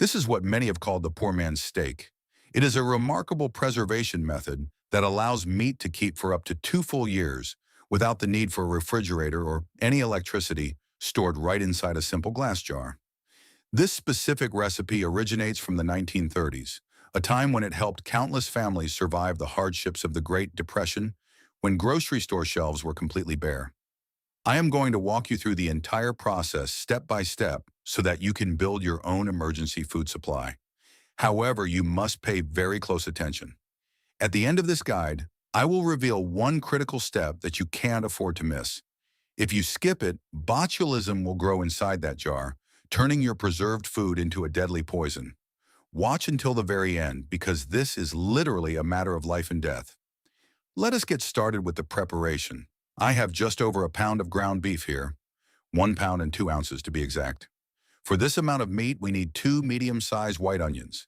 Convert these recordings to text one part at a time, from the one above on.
This is what many have called the poor man's steak. It is a remarkable preservation method that allows meat to keep for up to 2 full years without the need for a refrigerator or any electricity stored right inside a simple glass jar. This specific recipe originates from the 1930s, a time when it helped countless families survive the hardships of the Great Depression when grocery store shelves were completely bare. I am going to walk you through the entire process step by step so that you can build your own emergency food supply. However, you must pay very close attention. At the end of this guide, I will reveal one critical step that you can't afford to miss. If you skip it, botulism will grow inside that jar, turning your preserved food into a deadly poison. Watch until the very end because this is literally a matter of life and death. Let us get started with the preparation. I have just over a pound of ground beef here, 1 pound and 2 ounces to be exact. For this amount of meat, we need 2 medium-sized white onions.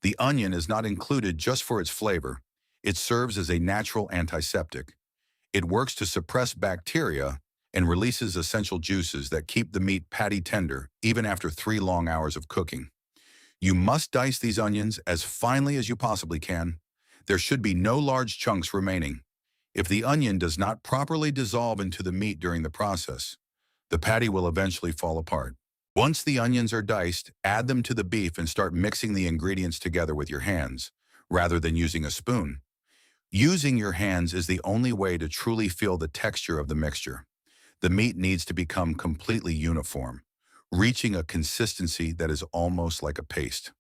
The onion is not included just for its flavor. It serves as a natural antiseptic. It works to suppress bacteria and releases essential juices that keep the meat patty tender even after 3 long hours of cooking. You must dice these onions as finely as you possibly can. There should be no large chunks remaining. If the onion does not properly dissolve into the meat during the process, the patty will eventually fall apart. Once the onions are diced, add them to the beef and start mixing the ingredients together with your hands, rather than using a spoon. Using your hands is the only way to truly feel the texture of the mixture. The meat needs to become completely uniform, reaching a consistency that is almost like a paste.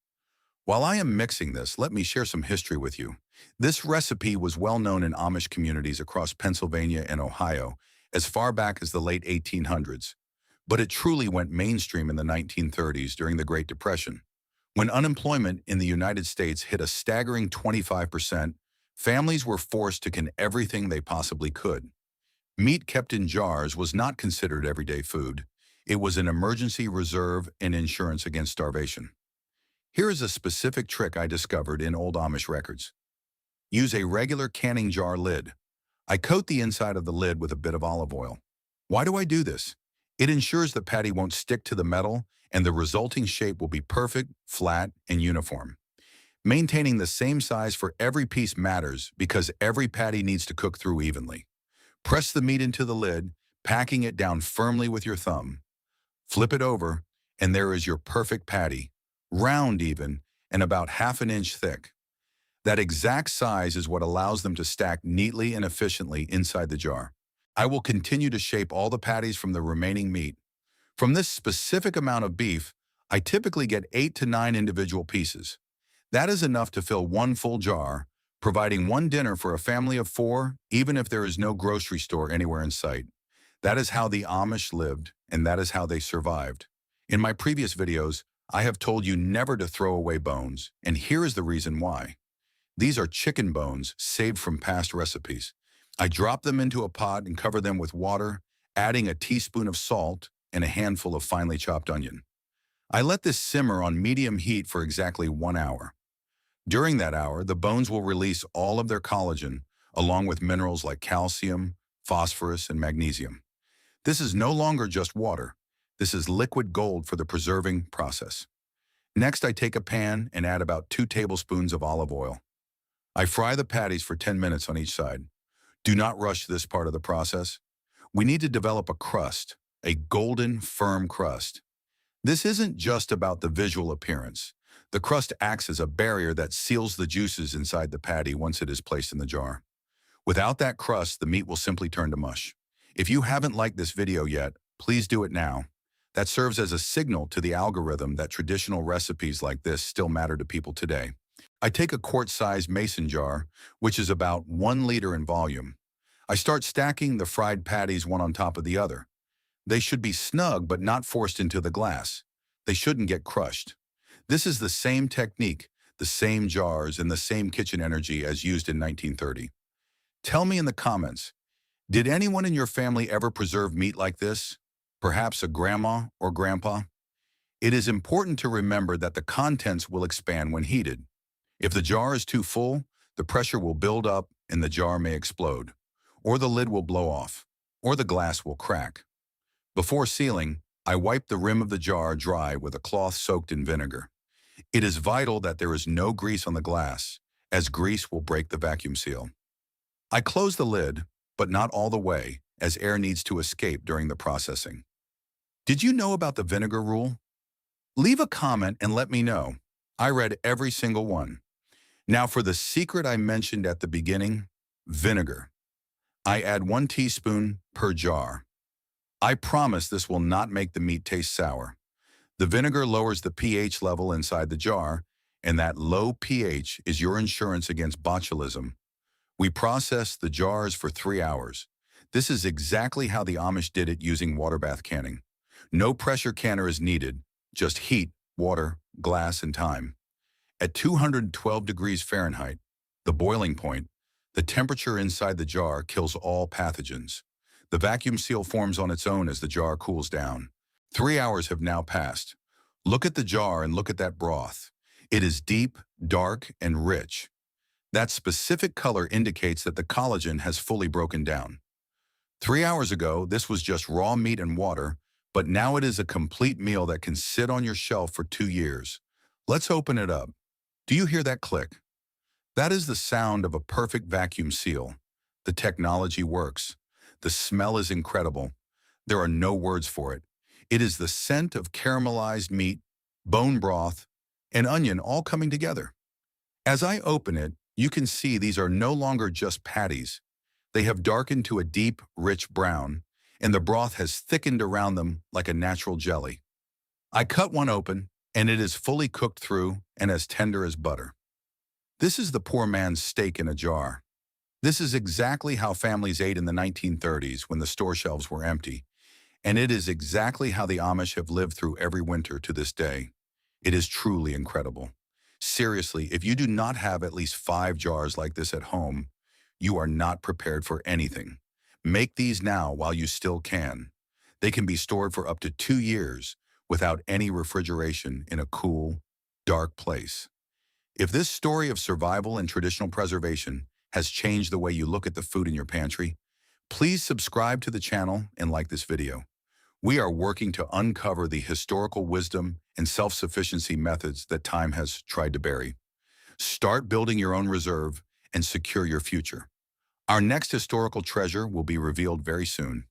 While I am mixing this, let me share some history with you. This recipe was well known in Amish communities across Pennsylvania and Ohio as far back as the late 1800s, but it truly went mainstream in the 1930s during the Great Depression. When unemployment in the United States hit a staggering 25%, families were forced to can everything they possibly could. Meat kept in jars was not considered everyday food. It was an emergency reserve and insurance against starvation. Here is a specific trick I discovered in old Amish records. Use a regular canning jar lid. I coat the inside of the lid with a bit of olive oil. Why do I do this? It ensures the patty won't stick to the metal and the resulting shape will be perfect, flat, and uniform. Maintaining the same size for every piece matters because every patty needs to cook through evenly. Press the meat into the lid, packing it down firmly with your thumb. Flip it over, and there is your perfect patty, round even, and about half an inch thick. That exact size is what allows them to stack neatly and efficiently inside the jar. I will continue to shape all the patties from the remaining meat. From this specific amount of beef, I typically get 8 to 9 individual pieces. That is enough to fill one full jar, providing one dinner for a family of 4, even if there is no grocery store anywhere in sight. That is how the Amish lived, and that is how they survived. In my previous videos, I have told you never to throw away bones, and here is the reason why. These are chicken bones saved from past recipes. I drop them into a pot and cover them with water, adding a teaspoon of salt and a handful of finely chopped onion. I let this simmer on medium heat for exactly 1 hour. During that hour, the bones will release all of their collagen, along with minerals like calcium, phosphorus, and magnesium. This is no longer just water. This is liquid gold for the preserving process. Next, I take a pan and add about 2 tablespoons of olive oil. I fry the patties for 10 minutes on each side. Do not rush this part of the process. We need to develop a crust, a golden, firm crust. This isn't just about the visual appearance. The crust acts as a barrier that seals the juices inside the patty once it is placed in the jar. Without that crust, the meat will simply turn to mush. If you haven't liked this video yet, please do it now. That serves as a signal to the algorithm that traditional recipes like this still matter to people today. I take a quart-sized mason jar, which is about 1 liter in volume. I start stacking the fried patties one on top of the other. They should be snug but not forced into the glass. They shouldn't get crushed. This is the same technique, the same jars, and the same kitchen energy as used in 1930. Tell me in the comments, did anyone in your family ever preserve meat like this? Perhaps a grandma or grandpa? It is important to remember that the contents will expand when heated. If the jar is too full, the pressure will build up and the jar may explode, or the lid will blow off, or the glass will crack. Before sealing, I wipe the rim of the jar dry with a cloth soaked in vinegar. It is vital that there is no grease on the glass, as grease will break the vacuum seal. I close the lid, but not all the way, as air needs to escape during the processing. Did you know about the vinegar rule? Leave a comment and let me know. I read every single one. Now for the secret I mentioned at the beginning, vinegar. I add 1 teaspoon per jar. I promise this will not make the meat taste sour. The vinegar lowers the pH level inside the jar, and that low pH is your insurance against botulism. We process the jars for 3 hours. This is exactly how the Amish did it using water bath canning. No pressure canner is needed, just heat, water, glass, and time. At 212 degrees Fahrenheit, the boiling point, the temperature inside the jar kills all pathogens. The vacuum seal forms on its own as the jar cools down. 3 hours have now passed. Look at the jar and look at that broth. It is deep, dark, and rich. That specific color indicates that the collagen has fully broken down. 3 hours ago, this was just raw meat and water, but now it is a complete meal that can sit on your shelf for 2 years. Let's open it up. Do you hear that click? That is the sound of a perfect vacuum seal. The technology works. The smell is incredible. There are no words for it. It is the scent of caramelized meat, bone broth, and onion all coming together. As I open it, you can see these are no longer just patties. They have darkened to a deep, rich brown, and the broth has thickened around them like a natural jelly. I cut one open, and it is fully cooked through and as tender as butter. This is the poor man's steak in a jar. This is exactly how families ate in the 1930s when the store shelves were empty, and it is exactly how the Amish have lived through every winter to this day. It is truly incredible. Seriously, if you do not have at least 5 jars like this at home, you are not prepared for anything. Make these now while you still can. They can be stored for up to 2 years without any refrigeration in a cool, dark place. If this story of survival and traditional preservation has changed the way you look at the food in your pantry, please subscribe to the channel and like this video. We are working to uncover the historical wisdom and self-sufficiency methods that time has tried to bury. Start building your own reserve and secure your future. Our next historical treasure will be revealed very soon.